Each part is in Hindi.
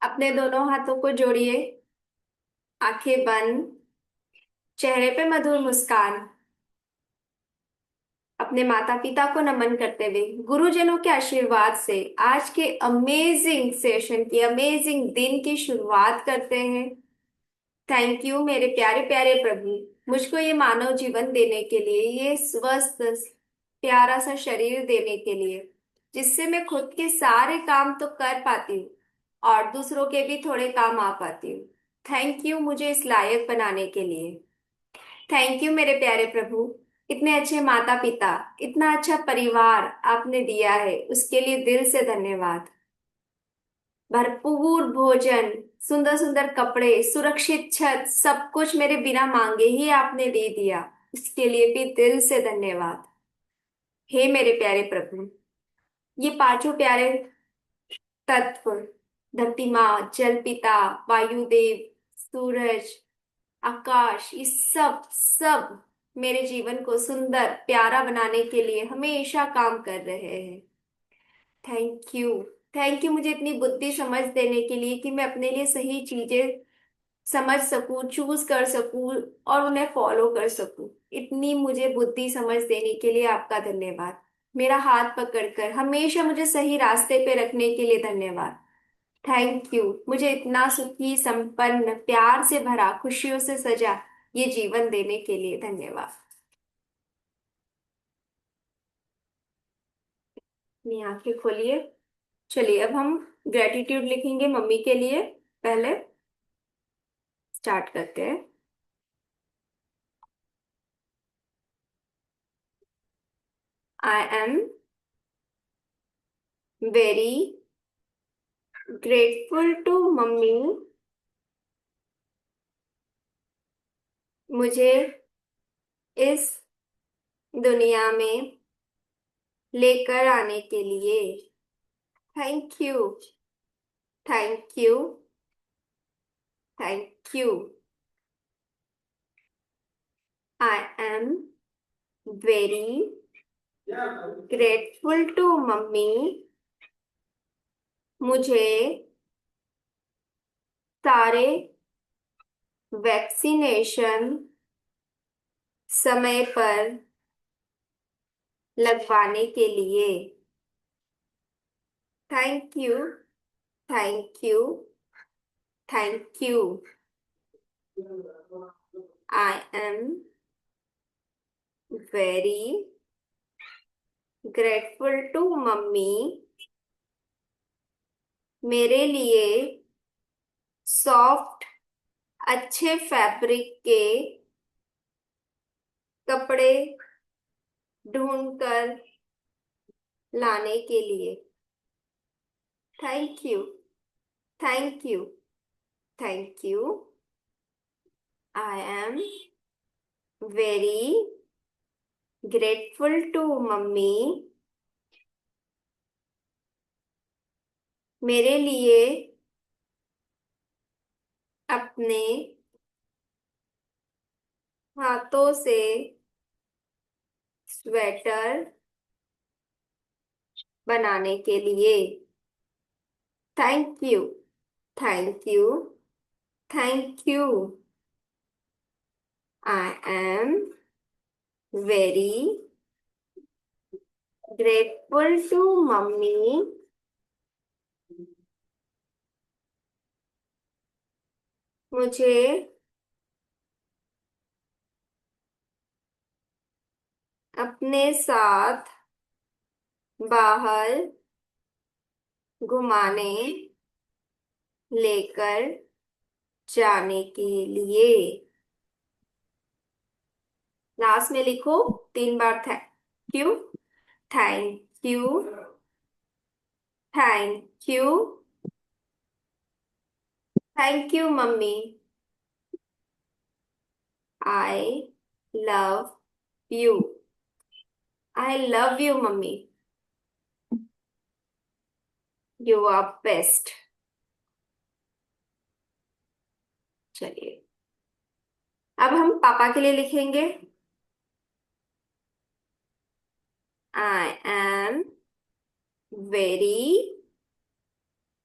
अपने दोनों हाथों को जोड़िए, आंखें बंद, चेहरे पे मधुर मुस्कान। अपने माता पिता को नमन करते हुए गुरुजनों के आशीर्वाद से आज के अमेजिंग सेशन की, अमेजिंग दिन की शुरुआत करते हैं। थैंक यू मेरे प्यारे प्यारे प्रभु, मुझको ये मानव जीवन देने के लिए, ये स्वस्थ प्यारा सा शरीर देने के लिए, जिससे मैं खुद के सारे काम तो कर पाती हूँ और दूसरों के भी थोड़े काम आ पाती हूँ। थैंक यू मुझे इस लायक बनाने के लिए। थैंक यू मेरे प्यारे प्रभु, इतने अच्छे माता पिता, इतना अच्छा परिवार आपने दिया है, उसके लिए दिल से धन्यवाद। भरपूर भोजन, सुंदर सुंदर कपड़े, सुरक्षित छत, सब कुछ मेरे बिना मांगे ही आपने दे दिया, इसके लिए भी दिल से धन्यवाद। हे मेरे प्यारे प्रभु, ये पांचों प्यारे तत्व, धरती माँ, जल पिता, वायुदेव, सूरज, आकाश, ये सब सब मेरे जीवन को सुंदर प्यारा बनाने के लिए हमेशा काम कर रहे हैं। Thank you. थैंक यू मुझे इतनी बुद्धि समझ देने के लिए कि मैं अपने लिए सही चीजें समझ सकूं, चूज कर सकूं और उन्हें फॉलो कर सकूं। इतनी मुझे बुद्धि समझ देने के लिए आपका धन्यवाद। मेरा हाथ पकड़कर हमेशा मुझे सही रास्ते पे रखने के लिए धन्यवाद। थैंक यू मुझे इतना सुखी, संपन्न, प्यार से भरा, खुशियों से सजा ये जीवन देने के लिए धन्यवाद। अपनी आंखें खोलिए। चलिए अब हम ग्रेटिट्यूड लिखेंगे मम्मी के लिए। पहले स्टार्ट करते हैं। I am very grateful to mummy, मुझे इस दुनिया में लेकर आने के लिए। Thank you, thank you, thank you. I am very grateful to mummy, मुझे सारे वैक्सीनेशन समय पर लगवाने के लिए। Thank you, thank you, thank you. I am very grateful to mummy, मेरे लिए सॉफ्ट, अच्छे फैब्रिक के कपड़े ढूंढकर लाने के लिए। Thank you, thank you, thank you. I am very grateful to mummy, मेरे लिए अपने हाथों से स्वेटर बनाने के लिए। Thank you, thank you, thank you. I am very grateful to mummy, मुझे अपने साथ बाहर घुमाने लेकर जाने के लिए। लास्ट में लिखो 3 बार thank you, thank you, thank you, thank you mummy. I love you, I love you mummy, you are best. चलिए अब हम पापा के लिए लिखेंगे। I am very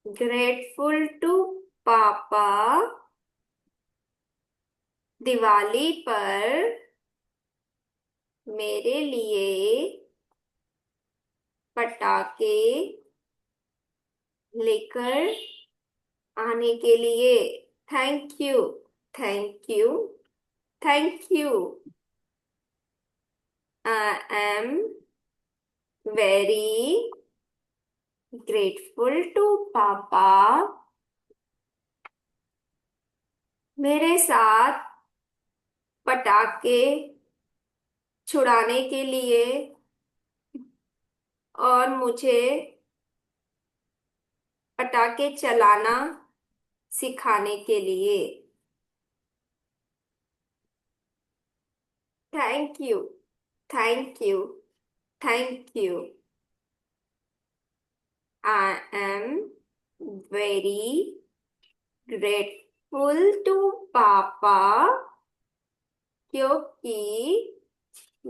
grateful to पापा, दिवाली पर मेरे लिए पटाखे लेकर आने के लिए। Thank you, thank you, thank you. I am very grateful to papa, मेरे साथ पटाखे छुड़ाने के लिए और मुझे पटाखे चलाना सिखाने के लिए। Thank you, thank you, thank you. I am very grateful to papa, क्योंकि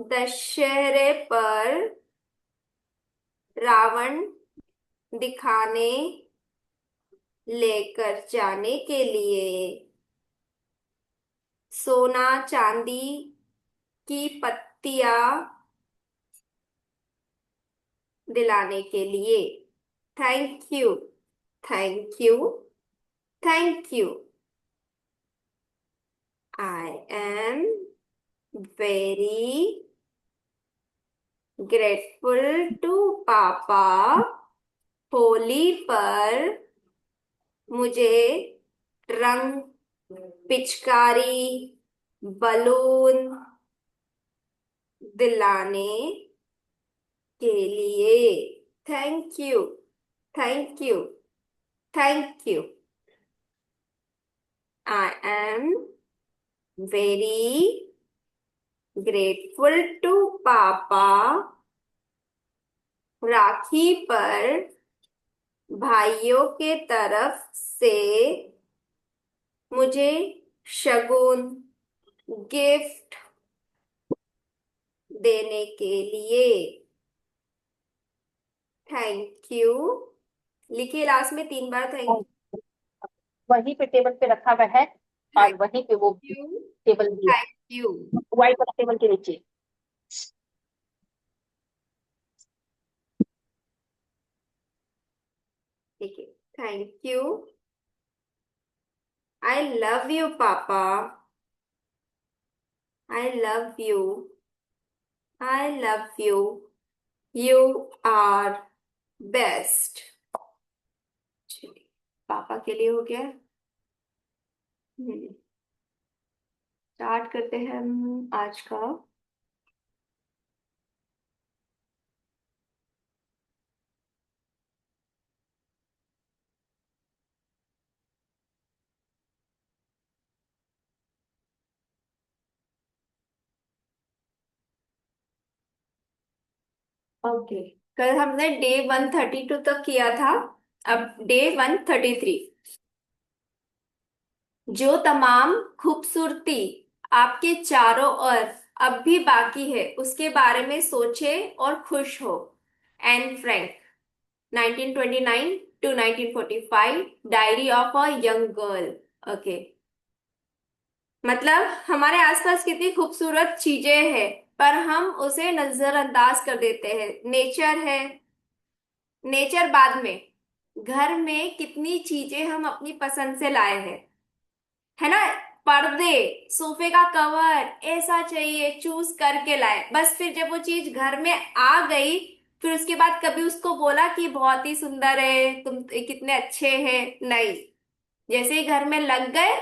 दशहरे पर रावण दिखाने लेकर जाने के लिए सोना चांदी की पत्तियां दिलाने के लिए। Thank you, thank you, thank you. I am very grateful to papa, Holi पर मुझे रंग, पिचकारी, बलून दिलाने के लिए। Thank you, thank you, thank you. I am very grateful to papa, Rakhi पर भाइयों के तरफ से मुझे शगुन, गिफ्ट देने के लिए। Thank you. लिखिए लास्ट में 3 बार थैंक वहीं पे टेबल पे रखा हुआ है, और वहीं पे वो यू, टेबल भी है, थैंक यू। व्हाइट वाला टेबल के नीचे। ठीक है। Thank you. I love you पापा, I love you, I love you, you are best. पापा के लिए हो गया। स्टार्ट करते हैं हम आज का। ओके, कल हमने डे 132 तक किया था। अब डे 133। जो तमाम खूबसूरती आपके चारों ओर अब भी बाकी है, उसके बारे में सोचे और खुश हो। Anne Frank, 1929 to 1945, diary of a young girl. Okay, मतलब हमारे आसपास कितनी खूबसूरत चीजें हैं, पर हम उसे नजरअंदाज कर देते हैं। नेचर है, नेचर बाद में। घर में कितनी चीजें हम अपनी पसंद से लाए हैं, है ना। पर्दे, सोफे का कवर ऐसा चाहिए, चूज करके लाए, बस फिर जब वो चीज घर में आ गई, फिर उसके बाद कभी उसको बोला कि बहुत ही सुंदर है, तुम कितने अच्छे हैं, नहीं। जैसे ही घर में लग गए,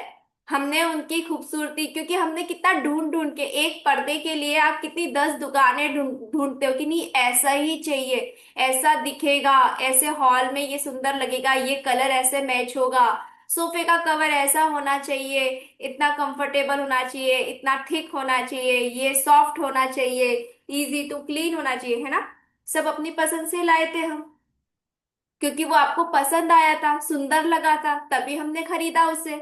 हमने उनकी खूबसूरती, क्योंकि हमने कितना ढूंढ ढूंढ के, एक पर्दे के लिए आप कितनी 10 दुकानें ढूंढते हो कि नहीं ऐसा ही चाहिए, ऐसा दिखेगा, ऐसे हॉल में ये सुंदर लगेगा, ये कलर ऐसे मैच होगा, सोफे का कवर ऐसा होना चाहिए, इतना कंफर्टेबल होना चाहिए, इतना थिक होना चाहिए, ये सॉफ्ट होना चाहिए, इजी टू क्लीन होना चाहिए, है ना। सब अपनी पसंद से लाए थे हम, क्योंकि वो आपको पसंद आया था, सुंदर लगा था, तभी हमने खरीदा उसे।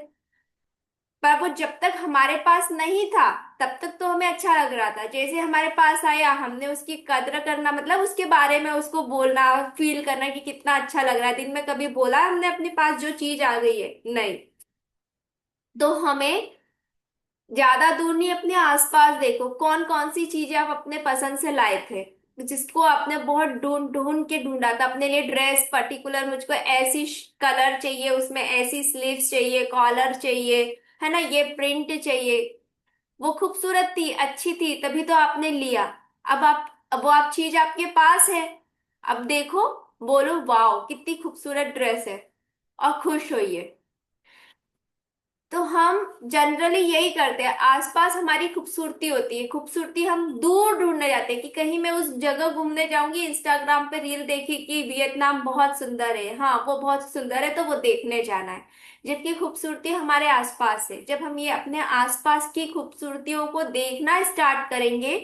पर वो जब तक हमारे पास नहीं था तब तक तो हमें अच्छा लग रहा था, जैसे हमारे पास आया हमने उसकी कद्र करना, मतलब उसके बारे में उसको बोलना, फील करना कि कितना अच्छा लग रहा है। दिन में कभी बोला हमने अपने पास जो चीज आ गई है? नहीं। तो हमें ज्यादा दूर नहीं, अपने आसपास देखो कौन कौन सी चीजें आप अपने पसंद से लाए थे, जिसको आपने बहुत ढूंढ ढूंढ के ढूंढा था अपने लिए। ड्रेस पर्टिकुलर, मुझको ऐसी कलर चाहिए, उसमें ऐसी स्लीव्स चाहिए, कॉलर चाहिए, है ना, ये प्रिंट चाहिए। वो खूबसूरत थी, अच्छी थी, तभी तो आपने लिया। अब वो आप चीज आपके पास है, अब देखो, बोलो वाओ कितनी खूबसूरत ड्रेस है, और खुश होइए। तो हम जनरली यही करते हैं, आसपास हमारी खूबसूरती होती है, खूबसूरती हम दूर ढूंढने जाते हैं कि कहीं मैं उस जगह घूमने जाऊंगी, इंस्टाग्राम पे रील देखी कि वियतनाम बहुत सुंदर है, हाँ वो बहुत सुंदर है तो वो देखने जाना है। जबकि खूबसूरती हमारे आसपास है। जब हम ये अपने आसपास की खूबसूरतियों को देखना स्टार्ट करेंगे,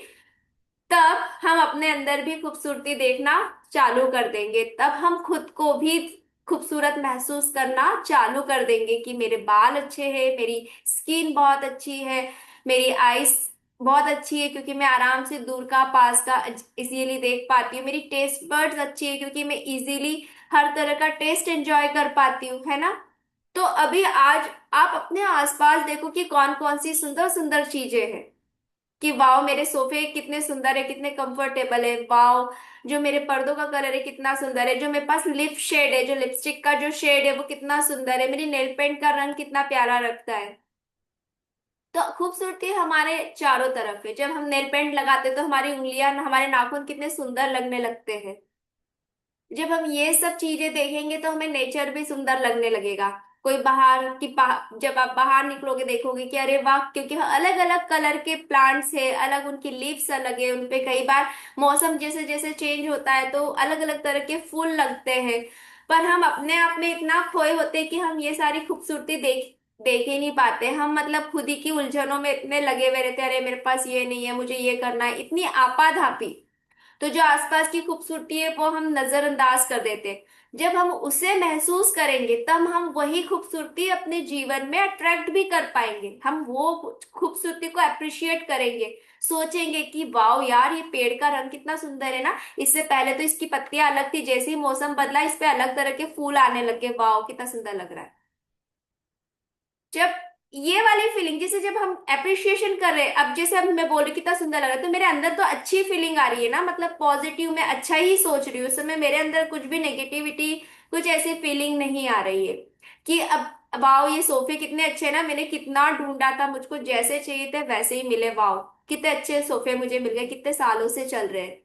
तब हम अपने अंदर भी खूबसूरती देखना चालू कर देंगे। तब हम खुद को भी खूबसूरत महसूस करना चालू कर देंगे कि मेरे बाल अच्छे हैं, मेरी स्किन बहुत अच्छी है, मेरी आईज बहुत अच्छी है क्योंकि मैं आराम से दूर का पास का इजीली देख पाती हूँ, मेरी टेस्ट बड्स अच्छी है क्योंकि मैं इजीली हर तरह का टेस्ट एंजॉय कर पाती हूँ, है ना। तो अभी आज आप अपने आसपास देखो कि कौन कौन सी सुंदर सुंदर चीजें हैं, कि वाओ मेरे सोफे कितने सुंदर है, कितने कंफर्टेबल है, वाओ जो मेरे पर्दों का कलर है कितना सुंदर है, जो मेरे पास लिप शेड है, जो लिपस्टिक का जो शेड है वो कितना सुंदर है, मेरी नेल पेंट का रंग कितना प्यारा लगता है। तो खूबसूरती हमारे चारों तरफ है। जब हम नेल पेंट लगाते हैं तो हमारी उंगलियां, हमारे नाखून कितने सुंदर लगने लगते हैं। जब हम ये सब चीजें देखेंगे तो हमें नेचर भी सुंदर लगने लगेगा। कोई बाहर की जब आप बाहर निकलोगे देखोगे कि अरे वाह, क्योंकि अलग अलग कलर के प्लांट्स है, अलग उनकी लीव्स अलग है, उनपे कई बार मौसम जैसे जैसे चेंज होता है तो अलग अलग तरह के फूल लगते हैं। पर हम अपने आप में इतना खोए होते हैं कि हम ये सारी खूबसूरती देख ही नहीं पाते। हम मतलब खुद ही की उलझनों में इतने लगे हुए रहते हैं, अरे मेरे पास ये नहीं है, मुझे ये करना है, इतनी आपाधापी। तो जो आसपास की खूबसूरती है वो हम नजरअंदाज कर देते हैं। जब हम उसे महसूस करेंगे तब हम वही खूबसूरती अपने जीवन में अट्रैक्ट भी कर पाएंगे। हम वो खूबसूरती को अप्रिशिएट करेंगे, सोचेंगे कि वाओ यार ये पेड़ का रंग कितना सुंदर है ना, इससे पहले तो इसकी पत्तियां अलग थी, जैसे ही मौसम बदला इस पे अलग तरह के फूल आने लगे, वाओ कितना सुंदर लग रहा है। जब ये वाली फीलिंग, जैसे जब हम अप्रिशिएशन कर रहे हैं, अब जैसे अब मैं बोल रही हूँ कितना सुंदर लग रहा है, तो मेरे अंदर तो अच्छी फीलिंग आ रही है ना, मतलब पॉजिटिव, मैं अच्छा ही सोच रही हूँ उस समय, मेरे अंदर कुछ भी नेगेटिविटी, कुछ ऐसी फीलिंग नहीं आ रही है कि अब वाओ ये सोफे कितने अच्छे हैं ना, मैंने कितना ढूंढा था, मुझको जैसे चाहिए थे वैसे ही मिले, वाओ कितने अच्छे सोफे मुझे मिल गए, कितने सालों से चल रहे हैं।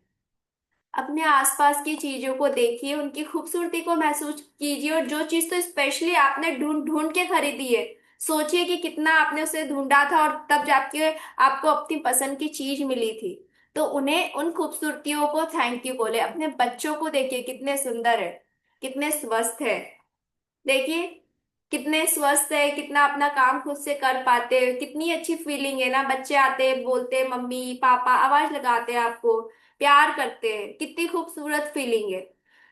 अपने आसपास की चीजों को देखिए, उनकी खूबसूरती को महसूस कीजिए, और जो चीज तो स्पेशली आपने ढूंढ ढूंढ के खरीदी है, सोचिए कि कितना आपने उसे ढूंढा था और तब जाके आपको अपनी पसंद की चीज मिली थी। तो उन्हें, उन खूबसूरतियों को थैंक यू बोले। अपने बच्चों को देखिए कितने सुंदर है, कितने स्वस्थ है, देखिए कितने स्वस्थ है, कितना अपना काम खुद से कर पाते हैं, कितनी अच्छी फीलिंग है ना। बच्चे आते हैं, बोलते हैं मम्मी पापा, आवाज लगाते हैं आपको, प्यार करते हैं, कितनी खूबसूरत फीलिंग है।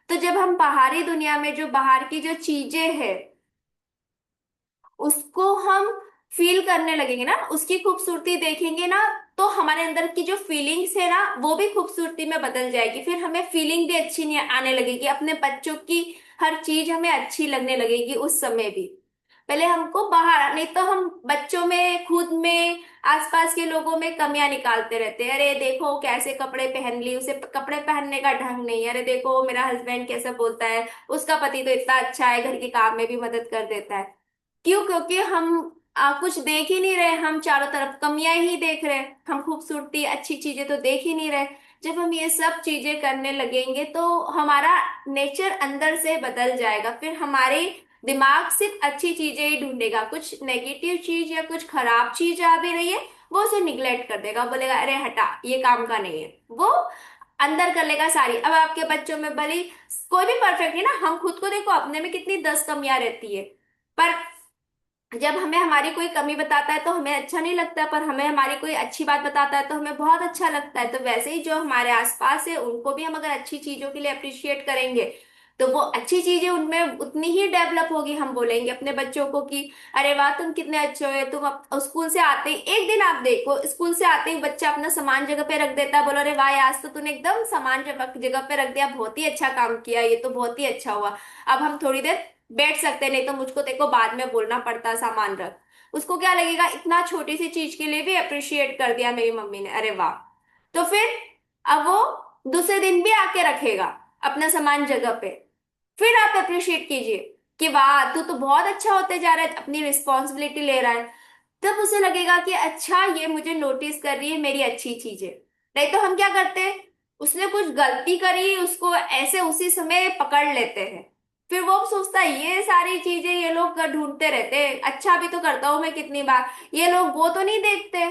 तो जब हम बाहरी दुनिया में जो बाहर की जो चीजें हैं उसको हम फील करने लगेंगे ना, उसकी खूबसूरती देखेंगे ना, तो हमारे अंदर की जो फीलिंग्स है ना वो भी खूबसूरती में बदल जाएगी, फिर हमें फीलिंग भी अच्छी नहीं आने लगेगी, अपने बच्चों की हर चीज हमें अच्छी लगने लगेगी उस समय भी। पहले हमको बाहर, नहीं तो हम बच्चों में, खुद में, आसपास के लोगों में कमियां निकालते रहते हैं। अरे देखो कैसे कपड़े पहन ली, उसे कपड़े पहनने का ढंग नहीं है, अरे देखो मेरा हस्बैंड कैसे बोलता है, उसका पति तो इतना अच्छा है, घर के काम में भी मदद कर देता है। क्यों? क्योंकि हम कुछ देख ही नहीं रहे, हम चारों तरफ कमियां ही देख रहे हैं, हम खूबसूरती अच्छी चीजें तो देख ही नहीं रहे। जब हम ये सब चीजें करने लगेंगे तो हमारा नेचर अंदर से बदल जाएगा, फिर हमारे दिमाग सिर्फ अच्छी चीजें ही ढूंढेगा, कुछ नेगेटिव चीज या कुछ खराब चीज आ भी रही है वो उसे निग्लेक्ट कर देगा, बोलेगा अरे हटा ये काम का नहीं है, वो अंदर कर लेगा सारी। अब आपके बच्चों में भले कोई भी परफेक्ट है ना, हम खुद को देखो अपने में कितनी 10 कमियां रहती है, पर जब हमें हमारी कोई कमी बताता है तो हमें अच्छा नहीं लगता, पर हमें हमारी कोई अच्छी बात बताता है तो हमें बहुत अच्छा लगता है। तो वैसे ही जो हमारे आसपास है उनको भी हम अगर अच्छी चीजों के लिए अप्रिशिएट करेंगे तो वो अच्छी चीजें उनमें उतनी ही डेवलप होगी। हम बोलेंगे अपने बच्चों को कि अरे वाह तुम कितने अच्छे हो, तुम स्कूल से आते ही एक दिन आप देखो, स्कूल से आते ही बच्चा अपना सामान जगह पे रख देता है, बोलो अरे वाह आज तो तूने एकदम सामान जगह जगह पे रख दिया, बहुत ही अच्छा काम किया, ये तो बहुत ही अच्छा हुआ। अब हम थोड़ी देर बैठ सकते हैं, नहीं तो मुझको देखो बाद में बोलना पड़ता सामान रख। उसको क्या लगेगा, इतना छोटी सी चीज के लिए भी अप्रिशिएट कर दिया मेरी मम्मी ने, अरे वाह। तो फिर अब वो दूसरे दिन भी आके रखेगा अपना सामान जगह पे। फिर आप अप्रिशिएट कीजिए कि वाह तू तो बहुत अच्छा होते जा रहा है, अपनी रिस्पॉन्सिबिलिटी ले रहा है। तब उसे लगेगा कि अच्छा ये मुझे नोटिस कर रही है मेरी अच्छी चीजें। नहीं तो हम क्या करते हैं, उसने कुछ गलती करी उसको ऐसे उसी समय पकड़ लेते हैं। फिर वो सोचता है ये सारी चीजें ये लोग ढूंढते रहते हैं, अच्छा भी तो करता हूं मैं कितनी बार, ये लोग वो तो नहीं देखते।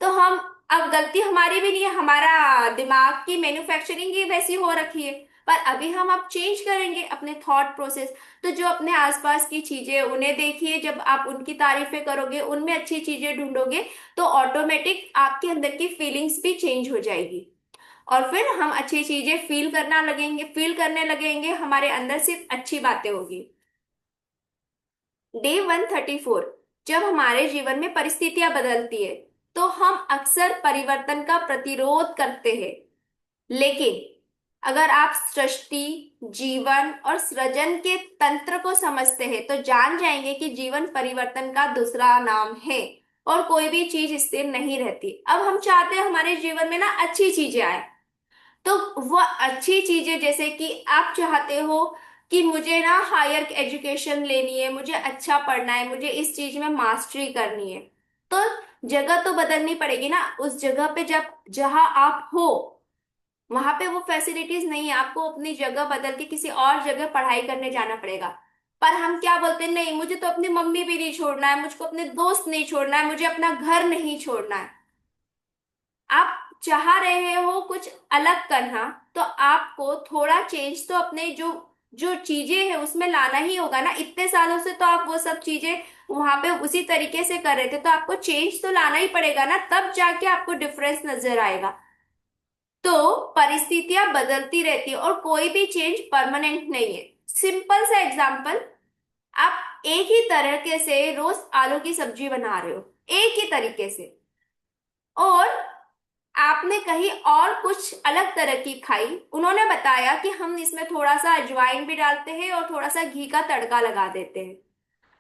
तो हम, अब गलती हमारी भी नहीं है, हमारा दिमाग की मैन्युफैक्चरिंग ही वैसी हो रखी है। पर अभी हम अब चेंज करेंगे अपने थॉट प्रोसेस। तो जो अपने आसपास की चीजें उन्हें देखिए, जब आप उनकी तारीफें करोगे, उनमें अच्छी चीजें ढूंढोगे, तो ऑटोमेटिक आपके अंदर की फीलिंग्स भी चेंज हो जाएगी। और फिर हम अच्छी चीजें फील करने लगेंगे, हमारे अंदर सिर्फ अच्छी बातें होगी। डे 134। जब हमारे जीवन में परिस्थितियां बदलती है तो हम अक्सर परिवर्तन का प्रतिरोध करते हैं। लेकिन अगर आप सृष्टि, जीवन और सृजन के तंत्र को समझते हैं तो जान जाएंगे कि जीवन परिवर्तन का दूसरा नाम है, और कोई भी चीज स्थिर नहीं रहती। अब हम चाहते हैं हमारे जीवन में ना अच्छी चीजें आए। तो वह अच्छी चीजें जैसे कि आप चाहते हो कि मुझे ना हायर एजुकेशन लेनी है, मुझे अच्छा पढ़ना है, मुझे इस चीज में मास्टरी करनी है। तो जगह तो बदलनी पड़ेगी ना, उस जगह पे जब जहां आप हो वहां पे वो फैसिलिटीज नहीं है, आपको अपनी जगह बदल के किसी और जगह पढ़ाई करने जाना पड़ेगा। पर हम क्या बोलते हैं, नहीं मुझे तो अपनी मम्मी भी नहीं छोड़ना है, मुझको अपने दोस्त नहीं छोड़ना है, मुझे अपना घर नहीं छोड़ना है। आप चाह रहे हो कुछ अलग करना, तो आपको थोड़ा चेंज तो अपने जो जो चीजें हैं उसमें लाना ही होगा ना। इतने सालों से तो आप वो सब चीजें वहां पे उसी तरीके से कर रहे थे, तो आपको चेंज तो लाना ही पड़ेगा ना, तब जाके आपको डिफरेंस नजर आएगा। तो परिस्थितियां बदलती रहती है और कोई भी चेंज परमानेंट नहीं है। सिंपल सा एग्जांपल, आप एक ही तरीके से रोज आलू की सब्जी बना रहे हो, एक ही तरीके से, और आपने कहीं और कुछ अलग तरह की खाई, उन्होंने बताया कि हम इसमें थोड़ा सा अजवाइन भी डालते हैं और थोड़ा सा घी का तड़का लगा देते हैं।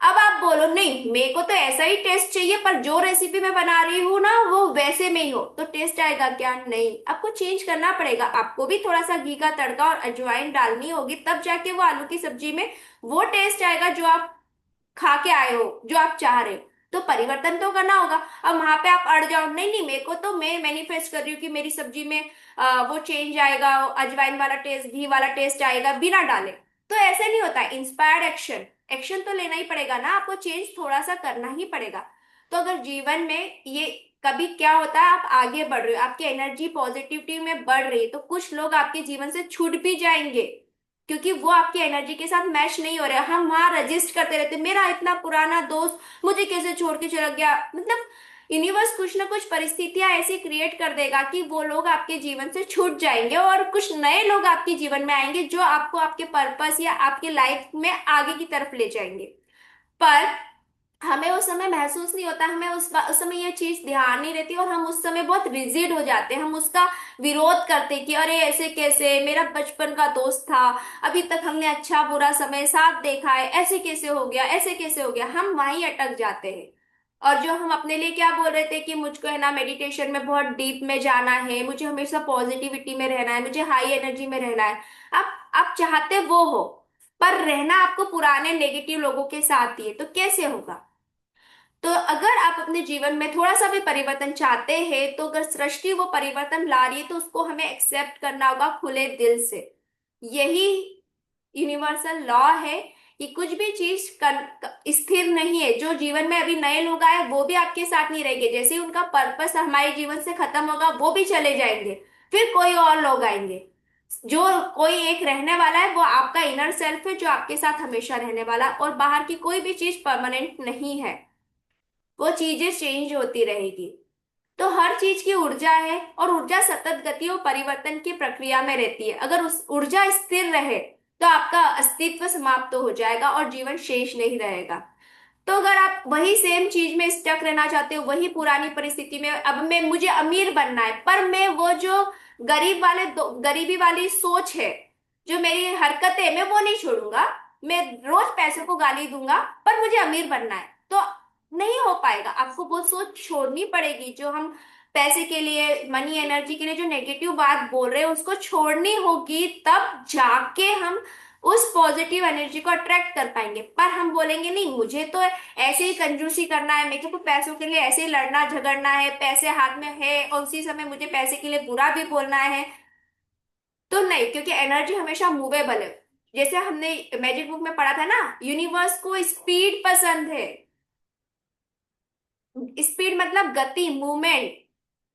अब आप बोलो नहीं मेरे को तो ऐसा ही टेस्ट चाहिए, पर जो रेसिपी मैं बना रही हूँ ना वो वैसे में ही हो, तो टेस्ट आएगा क्या? नहीं, आपको चेंज करना पड़ेगा, आपको भी थोड़ा सा घी का तड़का और अजवाइन डालनी होगी, तब जाके वो आलू की सब्जी में वो टेस्ट आएगा जो आप खा के आए हो, जो आप चाह रहे हो। तो परिवर्तन तो करना होगा। अब वहां पे आप अड़ जाओ, नहीं नहीं मेरे को तो, मैं मैनिफेस्ट कर रही हूँ कि मेरी सब्जी में वो चेंज आएगा, अजवाइन वाला टेस्ट, घी वाला टेस्ट आएगा बिना डाले। तो ऐसे नहीं होता। इंस्पायर्ड एक्शन, एक्शन तो लेना ही पड़ेगा ना, आपको चेंज थोड़ा सा करना ही पड़ेगा। तो अगर जीवन में ये कभी क्या होता है, आप आगे बढ़ रहे हो, आपकी एनर्जी पॉजिटिविटी में बढ़ रही है, तो कुछ लोग आपके जीवन से छूट भी जाएंगे, क्योंकि वो आपकी एनर्जी के साथ मैच नहीं हो रहे। हम वहां रजिस्ट करते रहते, मेरा इतना पुराना दोस्त मुझे कैसे छोड़ के चला गया, मतलब यूनिवर्स कुछ ना कुछ परिस्थितियां ऐसी क्रिएट कर देगा कि वो लोग आपके जीवन से छूट जाएंगे और कुछ नए लोग आपके जीवन में आएंगे जो आपको आपके पर्पस या आपके लाइफ में आगे की तरफ ले जाएंगे। पर हमें उस समय महसूस नहीं होता, हमें उस समय ये चीज ध्यान नहीं रहती, और हम उस समय बहुत रिजिड हो जाते हैं, हम उसका विरोध करते हैं कि अरे ऐसे कैसे, मेरा बचपन का दोस्त था, अभी तक हमने अच्छा बुरा समय साथ देखा है, ऐसे कैसे हो गया, ऐसे कैसे हो गया, हम वहीं अटक जाते हैं। और जो हम अपने लिए क्या बोल रहे थे कि मुझको है ना मेडिटेशन में बहुत डीप में जाना है, मुझे हमेशा पॉजिटिविटी में रहना है, मुझे हाई एनर्जी में रहना है, आप चाहते वो हो, पर रहना आपको पुराने नेगेटिव लोगों के साथ ही है, तो कैसे होगा? तो अगर आप अपने जीवन में थोड़ा सा भी परिवर्तन चाहते हैं, तो अगर सृष्टि वो परिवर्तन ला रही है तो उसको हमें एक्सेप्ट करना होगा खुले दिल से। यही यूनिवर्सल लॉ है कि कुछ भी चीज स्थिर नहीं है। जो जीवन में अभी नए लोग आए वो भी आपके साथ नहीं रहेंगे, जैसे ही उनका पर्पस हमारे जीवन से खत्म होगा वो भी चले जाएंगे, फिर कोई और लोग आएंगे। जो कोई एक रहने वाला है वो आपका इनर सेल्फ है, जो आपके साथ हमेशा रहने वाला है, और बाहर की कोई भी चीज परमानेंट नहीं है, वो चीजें चेंज होती रहेगी। तो हर चीज की ऊर्जा है, और ऊर्जा सतत गति और परिवर्तन की प्रक्रिया में रहती है। अगर उस ऊर्जा स्थिर रहे तो आपका अस्तित्व समाप्त हो जाएगा और जीवन शेष नहीं रहेगा। तो अगर आप वही सेम चीज में स्टक रहना चाहते हो, वही पुरानी परिस्थिति में, अब मैं मुझे अमीर बनना है, पर मैं वो जो गरीबी वाली सोच है, जो मेरी हरकतें हैं, मैं वो नहीं छोड़ूंगा। मैं रोज पैसों को गाली दूंगा, पर मुझे अमीर बनना है, तो नहीं हो पाएगा। आपको वो सोच छोड़नी पड़ेगी। जो हम पैसे के लिए, मनी एनर्जी के लिए जो नेगेटिव बात बोल रहे हैं, उसको छोड़नी होगी, तब जाके हम उस पॉजिटिव एनर्जी को अट्रैक्ट कर पाएंगे। पर हम बोलेंगे नहीं, मुझे तो ऐसे ही कंजूसी करना है, मेरे को पैसों के लिए ऐसे ही लड़ना झगड़ना है, पैसे हाथ में है और उसी समय मुझे पैसे के लिए बुरा भी बोलना है, तो नहीं। क्योंकि एनर्जी हमेशा मूवेबल है। जैसे हमने मैजिक बुक में पढ़ा था ना, यूनिवर्स को स्पीड पसंद है। स्पीड मतलब गति, मूवमेंट।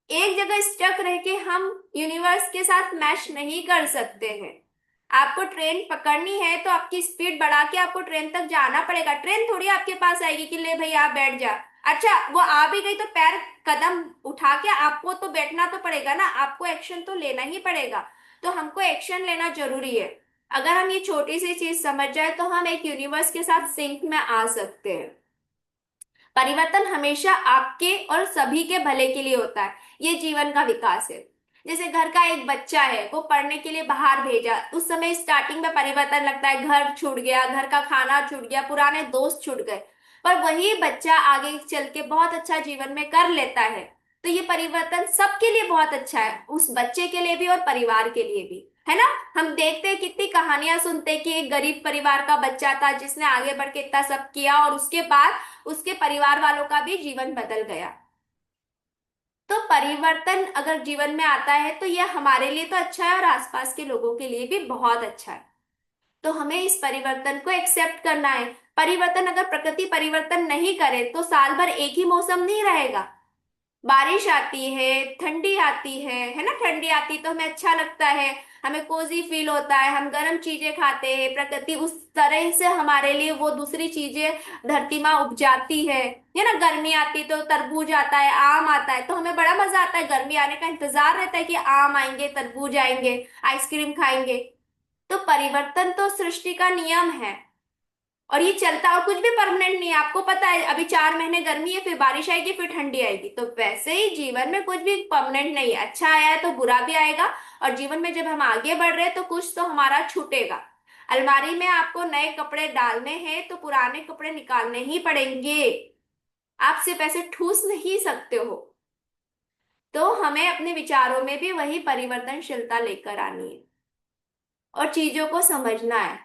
एक जगह स्टक रह के हम यूनिवर्स के साथ मैच नहीं कर सकते हैं। आपको ट्रेन पकड़नी है तो आपकी स्पीड बढ़ा के आपको ट्रेन तक जाना पड़ेगा। ट्रेन थोड़ी आपके पास आएगी कि ले भाई आप बैठ जा। अच्छा, वो आ भी गई तो पैर कदम उठा के आपको तो बैठना तो पड़ेगा ना, आपको एक्शन तो लेना ही पड़ेगा। तो हमको एक्शन लेना जरूरी है। अगर हम ये छोटी सी चीज समझ जाए तो हम एक यूनिवर्स के साथ सिंक में आ सकते हैं। परिवर्तन हमेशा आपके और सभी के भले के लिए होता है। ये जीवन का विकास है। जैसे घर का एक बच्चा है, वो पढ़ने के लिए बाहर भेजा, उस समय स्टार्टिंग में परिवर्तन लगता है, घर छूट गया, घर का खाना छूट गया, पुराने दोस्त छूट गए। पर वही बच्चा आगे चल के बहुत अच्छा जीवन में कर लेता है। तो ये परिवर्तन सबके लिए बहुत अच्छा है, उस बच्चे के लिए भी और परिवार के लिए भी, है ना। हम देखते हैं, कितनी कहानियां सुनते हैं कि एक गरीब परिवार का बच्चा था जिसने आगे बढ़ के इतना सब किया और उसके बाद उसके परिवार वालों का भी जीवन बदल गया। तो परिवर्तन अगर जीवन में आता है तो यह हमारे लिए तो अच्छा है और आसपास के लोगों के लिए भी बहुत अच्छा है। तो हमें इस परिवर्तन को एक्सेप्ट करना है। परिवर्तन, अगर प्रकृति परिवर्तन नहीं करे तो साल भर एक ही मौसम नहीं रहेगा। बारिश आती है, ठंडी आती है ना। ठंडी आती तो हमें अच्छा लगता है, हमें कोजी फील होता है, हम गर्म चीजें खाते हैं, प्रकृति उस तरह से हमारे लिए वो दूसरी चीजें धरती माँ उपजाती है ना। गर्मी आती तो तरबूज आता है, आम आता है, तो हमें बड़ा मजा आता है, गर्मी आने का इंतजार रहता है कि आम आएंगे, तरबूज आएंगे, आइसक्रीम खाएंगे। तो परिवर्तन तो सृष्टि का नियम है और ये चलता, और कुछ भी परमानेंट नहीं है। आपको पता है अभी 4 महीने गर्मी है, फिर बारिश आएगी, फिर ठंडी आएगी। तो वैसे ही जीवन में कुछ भी परमानेंट नहीं है, अच्छा आया है तो बुरा भी आएगा। और जीवन में जब हम आगे बढ़ रहे हैं तो कुछ तो हमारा छूटेगा। अलमारी में आपको नए कपड़े डालने हैं तो पुराने कपड़े निकालने ही पड़ेंगे। आप सिर्फ ऐसे ठूस नहीं सकते हो। तो हमें अपने विचारों में भी वही परिवर्तनशीलता लेकर आनी है और चीजों को समझना है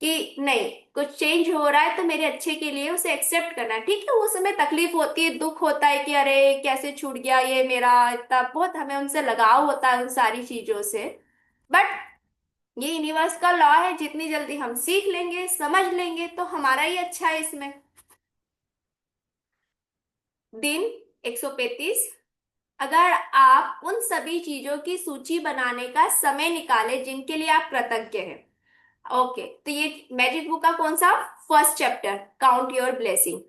कि नहीं, कुछ चेंज हो रहा है तो मेरे अच्छे के लिए, उसे एक्सेप्ट करना है। ठीक है, उस समय तकलीफ होती है, दुख होता है कि अरे कैसे छूट गया ये मेरा, इतना बहुत हमें उनसे लगाव होता है उन सारी चीजों से। बट ये यूनिवर्स का लॉ है, जितनी जल्दी हम सीख लेंगे, समझ लेंगे, तो हमारा ही अच्छा है इसमें। दिन 135। अगर आप उन सभी चीजों की सूची बनाने का समय निकाले जिनके लिए आप कृतज्ञ हैं। ओके, तो ये मैजिक बुक का कौन सा, first chapter, count your blessing.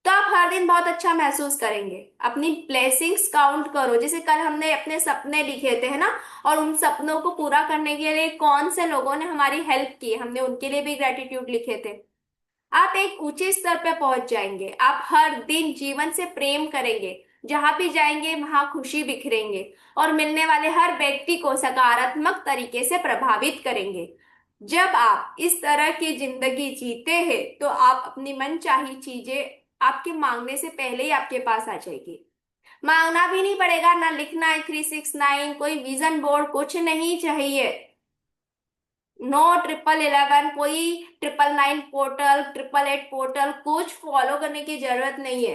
तो आप हर दिन बहुत अच्छा महसूस करेंगे। अपनी ब्लेसिंग्स काउंट करो। जैसे कल हमने अपने सपने लिखे थे, है ना, और उन सपनों को पूरा करने के लिए कौन से लोगों ने हमारी हेल्प की, हमने उनके लिए भी ग्रेटिट्यूड लिखे थे। आप एक ऊंचे स्तर पर पहुंच जाएंगे। आप हर दिन जीवन से प्रेम करेंगे, जहां भी जाएंगे वहां खुशी बिखरेंगे और मिलने वाले हर व्यक्ति को सकारात्मक तरीके से प्रभावित करेंगे। जब आप इस तरह की जिंदगी जीते हैं तो आप अपनी मनचाही चीजें आपके मांगने से पहले ही आपके पास आ जाएगी। मांगना भी नहीं पड़ेगा, ना लिखना है 369, कोई विजन बोर्ड कुछ नहीं चाहिए। नो 1111, कोई 999 पोर्टल, 888 पोर्टल कुछ फॉलो करने की जरूरत नहीं है।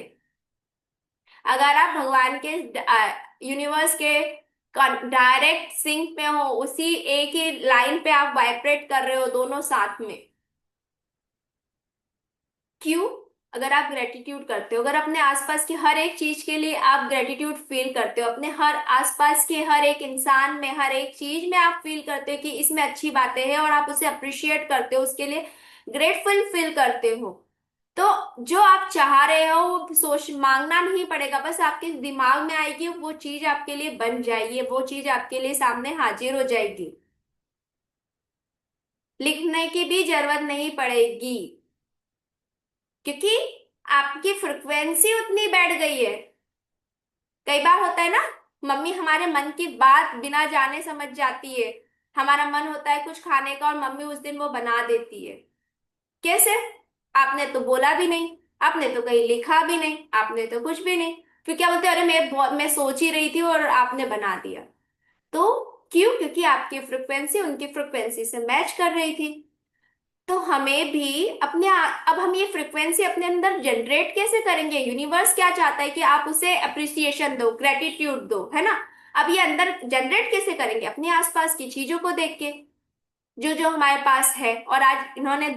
अगर आप भगवान के, यूनिवर्स के डायरेक्ट सिंक में हो, उसी एक ही लाइन पे आप वाइब्रेट कर रहे हो दोनों साथ में। क्यों? अगर आप ग्रेटिट्यूड करते हो, अगर अपने आसपास की हर एक चीज के लिए आप ग्रेटिट्यूड फील करते हो, अपने हर आसपास के हर एक इंसान में, हर एक चीज में आप फील करते हो कि इसमें अच्छी बातें हैं और आप उसे अप्रिशिएट करते हो, उसके लिए ग्रेटफुल फील करते हो, तो जो आप चाह रहे हो वो सोच मांगना नहीं पड़ेगा, बस आपके दिमाग में आएगी, वो चीज आपके लिए बन जाएगी, वो चीज आपके लिए सामने हाजिर हो जाएगी। लिखने की भी जरूरत नहीं पड़ेगी, क्योंकि आपकी फ्रिक्वेंसी उतनी बैठ गई है। कई बार होता है ना, मम्मी हमारे मन की बात बिना जाने समझ जाती है। हमारा मन होता है कुछ खाने का और मम्मी उस दिन वो बना देती है। कैसे? आपने तो बोला भी नहीं, आपने तो कहीं लिखा भी नहीं, आपने तो कुछ भी नहीं, फिर क्या बोलते हैं, अरे मैं सोच ही रही थी और आपने बना दिया। तो क्यों? क्योंकि आपकी फ्रिक्वेंसी उनकी फ्रिक्वेंसी से मैच कर रही थी। तो हमें भी अब हम ये फ्रिक्वेंसी अपने अंदर जनरेट कैसे करेंगे? यूनिवर्स क्या चाहता है कि आप उसे अप्रिसिएशन दो, ग्रेटिट्यूड दो, है ना। अब ये अंदर जनरेट कैसे करेंगे? अपने आसपास की चीजों को देख के, जो जो हमारे पास है। और आज इन्होंने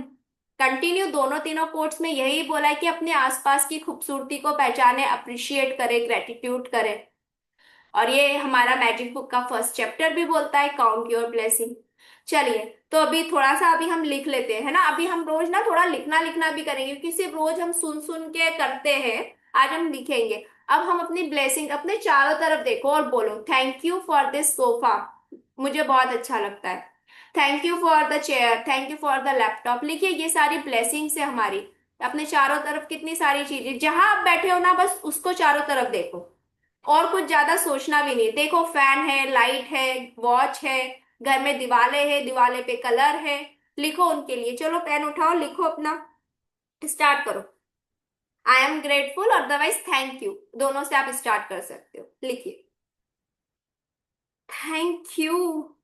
कंटिन्यू दोनों तीनों कोट्स में यही बोला है कि अपने आसपास की खूबसूरती को पहचाने, अप्रिशिएट करे, ग्रेटिट्यूड करे। और ये हमारा मैजिक बुक का फर्स्ट चैप्टर भी बोलता है, काउंट योर ब्लेसिंग। चलिए, तो अभी थोड़ा सा अभी हम लिख लेते हैं, है ना। अभी हम रोज ना थोड़ा लिखना लिखना भी करेंगे, क्योंकि सिर्फ रोज हम सुन सुन के करते हैं। आज हम लिखेंगे। अब हम अपनी ब्लेसिंग अपने चारों तरफ देखो और बोलो, thank you for this sofa, मुझे बहुत अच्छा लगता है। Thank you for the chair, thank you for the laptop. लिखिए, ये सारी ब्लेसिंग्स है हमारी। अपने चारों तरफ कितनी सारी चीजें, जहां आप बैठे हो ना, बस उसको चारों तरफ देखो। और कुछ ज्यादा सोचना भी नहीं। देखो, फैन है, लाइट है, वॉच है, घर में दिवाले है, दिवाले पे कलर है। लिखो उनके लिए। चलो पेन उठाओ, लिखो अपना। स्टार्ट करो। I am grateful, otherwise thank you, दोनों से आप स्टार्ट कर सकते हो। लिखिए, thank you.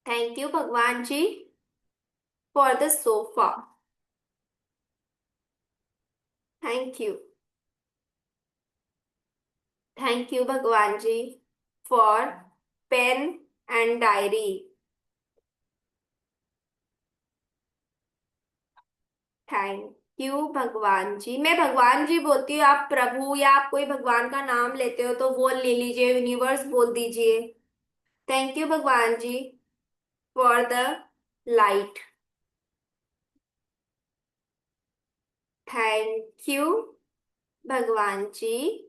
Thank you Bhagwan ji for the sofa. Thank you. Thank you Bhagwan ji for pen and diary. Thank you Bhagwan ji. मैं भगवान जी बोलती हूँ, आप प्रभु या आप कोई भगवान का नाम लेते हो तो वो ले लीजिए, यूनिवर्स बोल दीजिए। Thank you Bhagwan ji for the light. Thank you Bhagwan ji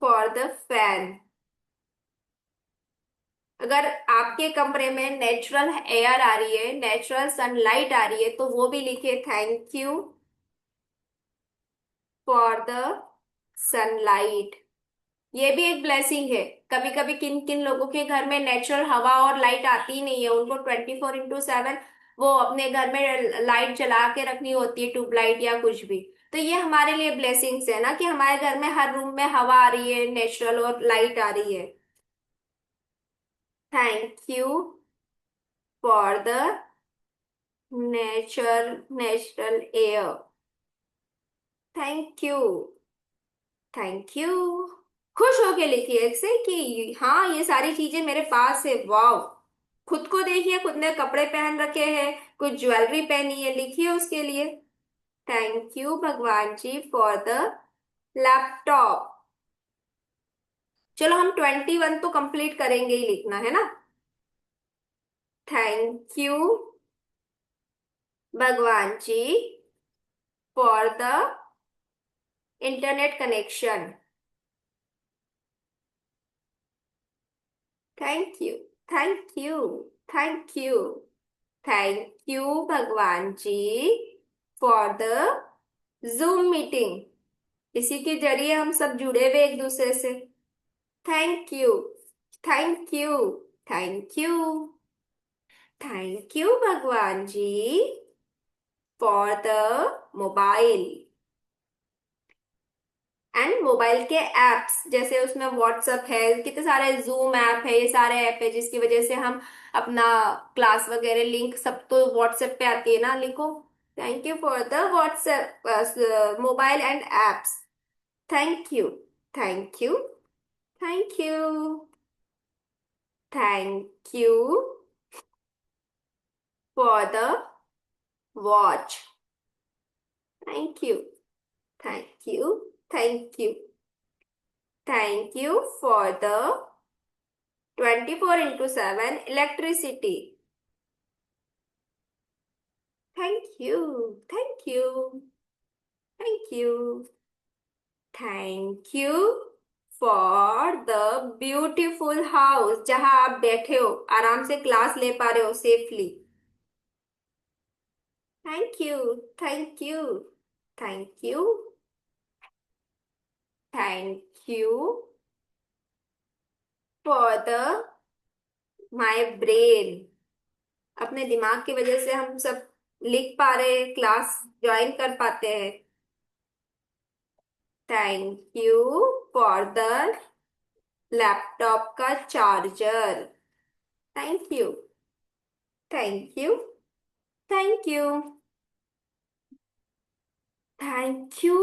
for the fan. अगर आपके कमरे में नेचुरल एयर आ रही है, नेचुरल सनलाइट आ रही है, तो वो भी लिखिए, thank you for the sunlight. ये भी एक ब्लेसिंग है। कभी कभी किन किन लोगों के घर में नेचुरल हवा और लाइट आती ही नहीं है, उनको 24/7 वो अपने घर में लाइट जला के रखनी होती है, ट्यूबलाइट या कुछ भी। तो ये हमारे लिए ब्लेसिंग्स है ना, कि हमारे घर में हर रूम में हवा आ रही है, नेचुरल, और लाइट आ रही है। Thank you for the natural air. Thank you. Thank you. खुश होके लिखिए ऐसे कि हाँ, ये सारी चीजें मेरे पास है, वाह। खुद को देखिए, खुद ने कपड़े पहन रखे हैं, कुछ ज्वेलरी पहनी है, लिखिए उसके लिए, thank you Bhagwan ji for the laptop. चलो, हम 21 तो कंप्लीट करेंगे ही लिखना, है ना। Thank you Bhagwan ji for the internet connection. Thank you. Thank you. Thank you. Thank you Bhagwan ji for the Zoom meeting. इसी के जरिए हम सब जुड़े हुए एक दूसरे से। Thank you. Thank you. Thank you. Thank you Bhagwan ji for the mobile and mobile के एप्स, जैसे उसमें व्हाट्सएप है, कितने सारे जूम ऐप है, ये सारे ऐप है जिसकी वजह से हम अपना क्लास वगैरह लिंक सब तो व्हाट्सएप पे आती है ना। लिखो, thank you for the WhatsApp mobile and apps. Thank you. Thank you. Thank you. Thank you for the watch. Thank you. Thank you. Thank you. Thank you for the 24/7 electricity. Thank you. Thank you. Thank you. Thank you for the beautiful house, जहां आप बैठे हो, आराम से क्लास ले पा रहे हो safely. Thank you, thank you, thank you, thank you for the my brain. अपने दिमाग की वजह से हम सब लिख पा रहे हैं, क्लास ज्वाइन कर पाते हैं। Thank you for the laptop का charger. Thank you, thank you, thank you, thank you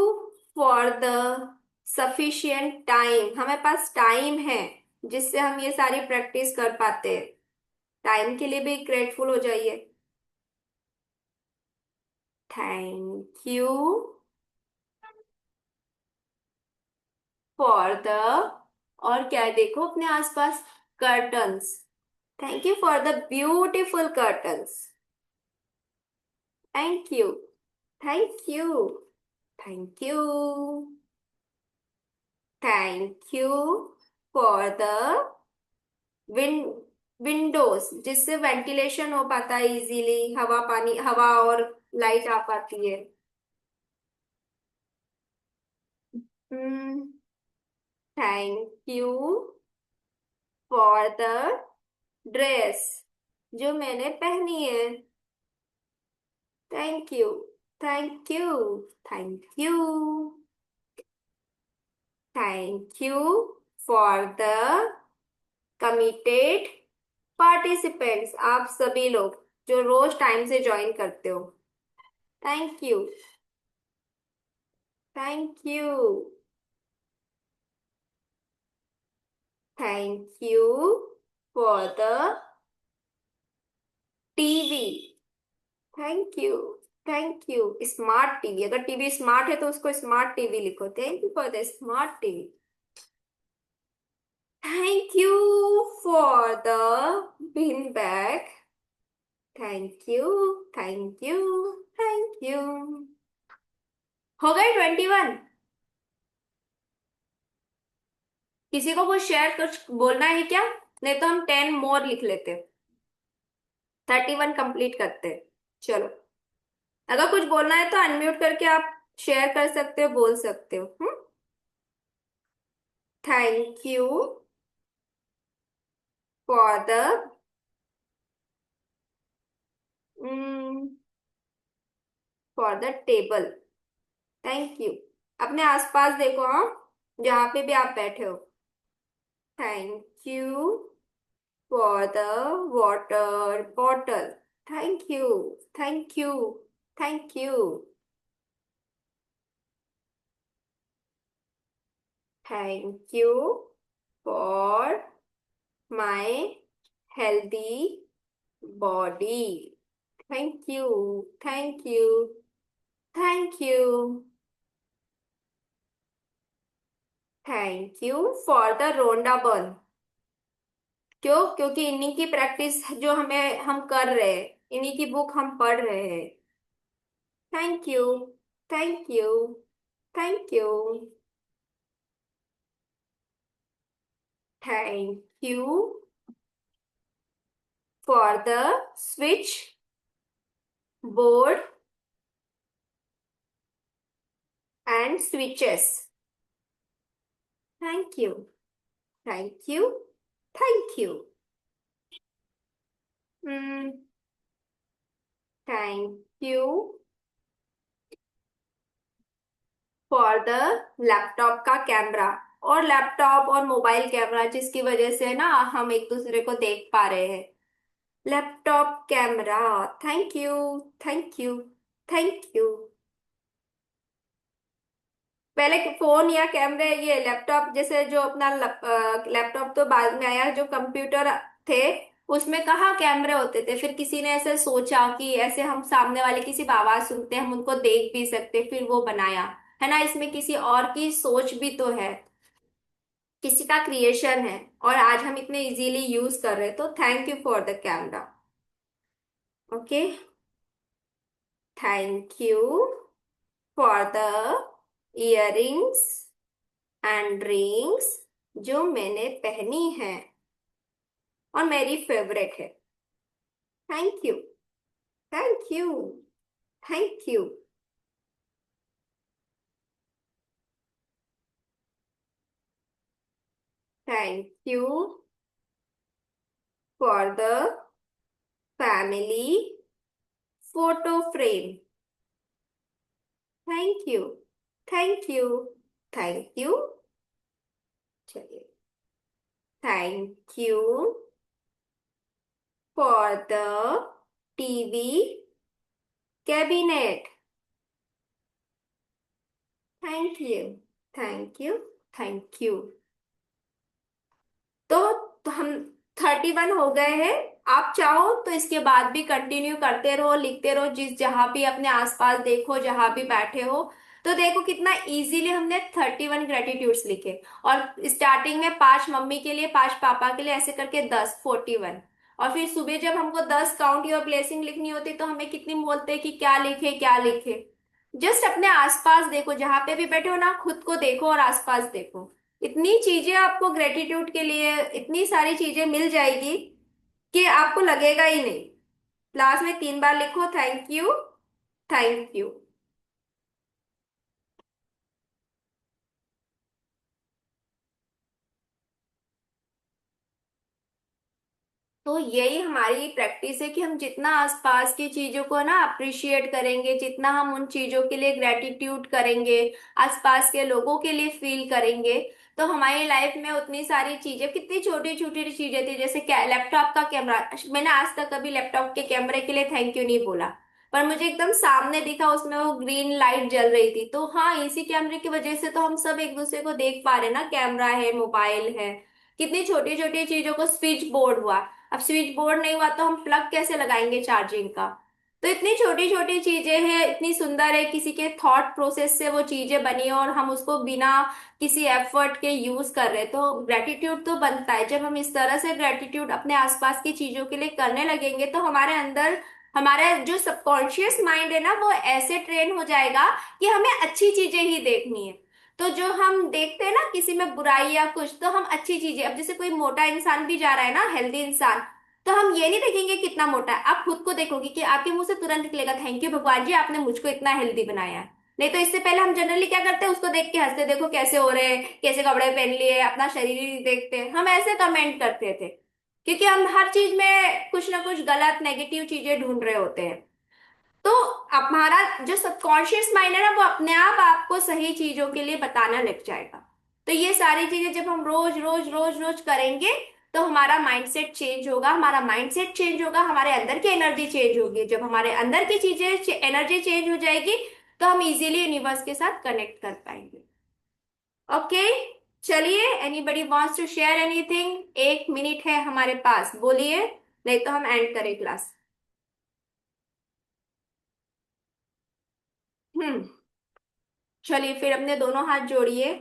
for the sufficient time. हमें पास टाइम है जिससे हम ये सारी प्रैक्टिस कर पाते हैं। टाइम के लिए भी ग्रेटफुल हो जाइए। थैंक यू फॉर द, और क्या है देखो अपने आसपास, curtains. Thank you for the beautiful curtains. Thank you, thank you, thank you, thank you for the win Windows, जिससे वेंटिलेशन हो पाता है इजीली, हवा पानी, हवा और लाइट आ पाती है। Thank you for the dress जो मैंने पहनी है। Thank you, thank you, thank you, thank you for the committed participants, आप सभी लोग जो रोज टाइम से ज्वाइन करते हो। Thank you, thank you, thank you for the TV. Thank you, thank you smart TV, अगर टीवी स्मार्ट है तो उसको स्मार्ट टीवी लिखो। Thank you for the smart TV. Thank you for the bean bag. Thank you, thank you, thank you. हो गए 21। किसी को कुछ शेयर कुछ बोलना है क्या? नहीं तो हम 10 मोर लिख लेते, 31 कंप्लीट करते। चलो, अगर कुछ बोलना है तो अनम्यूट करके आप शेयर कर सकते हो, बोल सकते हो। Thank you for the for the table. Thank you. अपने आसपास देखो, हाँ, जहाँ पे भी आप बैठे हो। Thank you for the water bottle. Thank you, thank you, thank you, thank you for my healthy body. Thank you, thank you, thank you, thank you for the Rhonda Byrne. क्यों? क्योंकि इन्हीं की प्रैक्टिस जो हम कर रहे हैं, इन्हीं की बुक हम पढ़ रहे हैं। Thank you, thank you, thank you, thank you for the switch board and switches. Thank you, thank you, thank you, thank you for the laptop का कैमरा, और लैपटॉप और मोबाइल कैमरा जिसकी वजह से ना हम एक दूसरे को देख पा रहे हैं। Laptop camera. Thank you, thank you, thank you. पहले फोन या कैमरे, ये लैपटॉप जैसे जो अपना लैपटॉप तो बाद में आया, जो कंप्यूटर थे उसमें कहाँ कैमरे होते थे। फिर किसी ने ऐसे सोचा कि ऐसे हम सामने वाले किसी की आवाज सुनते हैं, हम उनको देख भी सकते, फिर वो बनाया, है ना। इसमें किसी और की सोच भी तो है, किसी का क्रिएशन है, और आज हम इतने इजीली यूज कर रहे हैं। तो thank you for the camera. Okay, thank you for the earrings and rings जो मैंने पहनी है और मेरी फेवरेट है। Thank you. Thank you. Thank you. Thank you for the family photo frame. Thank you. Thank you. Thank you. चलिए। Thank you for the TV cabinet. Thank you. Thank you. Thank you. तो हम 31 हो गए हैं। आप चाहो तो इसके बाद भी कंटिन्यू करते रहो, लिखते रहो, जिस जहां भी अपने आसपास देखो, जहां भी बैठे हो। तो देखो कितना इजीली हमने 31 ग्रेटिट्यूड्स लिखे। और स्टार्टिंग में 5 मम्मी के लिए, 5 पापा के लिए, ऐसे करके 10, 41। और फिर सुबह जब हमको 10 काउंट योर ब्लेसिंग लिखनी होती तो हमें कितनी बोलते हैं कि क्या लिखे क्या लिखे। जस्ट अपने आसपास देखो, जहां पे भी बैठे हो ना, खुद को देखो और आसपास देखो। इतनी चीजें आपको ग्रेटिट्यूड के लिए, इतनी सारी चीजें मिल जाएगी कि आपको लगेगा ही नहीं। लास्ट में 3 बार लिखो, थैंक यू। Thank you. तो यही हमारी प्रैक्टिस है कि हम जितना आसपास की चीजों को ना अप्रिशिएट करेंगे, जितना हम उन चीजों के लिए ग्रेटिट्यूड करेंगे, आसपास के लोगों के लिए फील करेंगे, तो हमारी लाइफ में उतनी सारी चीजें, कितनी छोटी छोटी चीजें थी, जैसे लैपटॉप का कैमरा। मैंने आज तक कभी लैपटॉप के कैमरे के लिए थैंक यू नहीं बोला, पर मुझे एकदम सामने दिखा, उसमें वो ग्रीन लाइट जल रही थी, तो हाँ, इसी कैमरे की वजह से तो हम सब एक दूसरे को देख पा रहे हैं ना। कैमरा है, मोबाइल है, कितनी छोटी छोटी चीजों को, स्विच बोर्ड हुआ। अब स्विच बोर्ड नहीं हुआ तो हम प्लग कैसे लगाएंगे चार्जिंग का। तो इतनी छोटी छोटी चीजें हैं, इतनी सुंदर है, किसी के थॉट प्रोसेस से वो चीजें बनी है और हम उसको बिना किसी एफर्ट के यूज कर रहे हैं। तो ग्रेटिट्यूड तो बनता है। जब हम इस तरह से ग्रेटिट्यूड अपने आसपास की चीजों के लिए करने लगेंगे तो हमारे अंदर, हमारा जो सबकॉन्शियस माइंड है ना, वो ऐसे ट्रेन हो जाएगा कि हमें अच्छी चीजें ही देखनी है। तो जो हम देखते हैं ना किसी में बुराई या कुछ, तो हम अच्छी चीजें, अब जैसे कोई मोटा इंसान भी जा रहा है ना, हेल्दी इंसान, तो हम ये नहीं देखेंगे कितना मोटा है, आप खुद को देखोगे कि आपके मुंह से तुरंत निकलेगा, थैंक यू भगवान जी, आपने मुझको इतना हेल्दी बनाया है। नहीं तो इससे पहले हम जनरली क्या करते हैं, उसको देख के हंसते, देखो कैसे हो रहे हैं, कैसे कपड़े पहन लिए, अपना शरीर ही देखते हैं, हम ऐसे कमेंट करते थे। क्योंकि हम हर चीज में कुछ ना कुछ गलत नेगेटिव चीजें ढूंढ रहे होते हैं। तो हमारा जो सबकॉन्शियस माइंड है ना, वो अपने आप आपको सही चीजों के लिए बताना लग जाएगा। तो ये सारी चीजें जब हम रोज रोज रोज रोज करेंगे तो हमारा माइंडसेट चेंज होगा। हमारा माइंडसेट चेंज होगा, हमारे अंदर की एनर्जी चेंज होगी। जब हमारे अंदर की चीजें, एनर्जी चेंज हो जाएगी, तो हम इजीली यूनिवर्स के साथ कनेक्ट कर पाएंगे। ओके। चलिए, anybody wants to share anything? 1 minute है हमारे पास, बोलिए, नहीं तो हम एंड करें क्लास। हम्म। चलिए फिर अपने दोनों हाथ जोड़िए।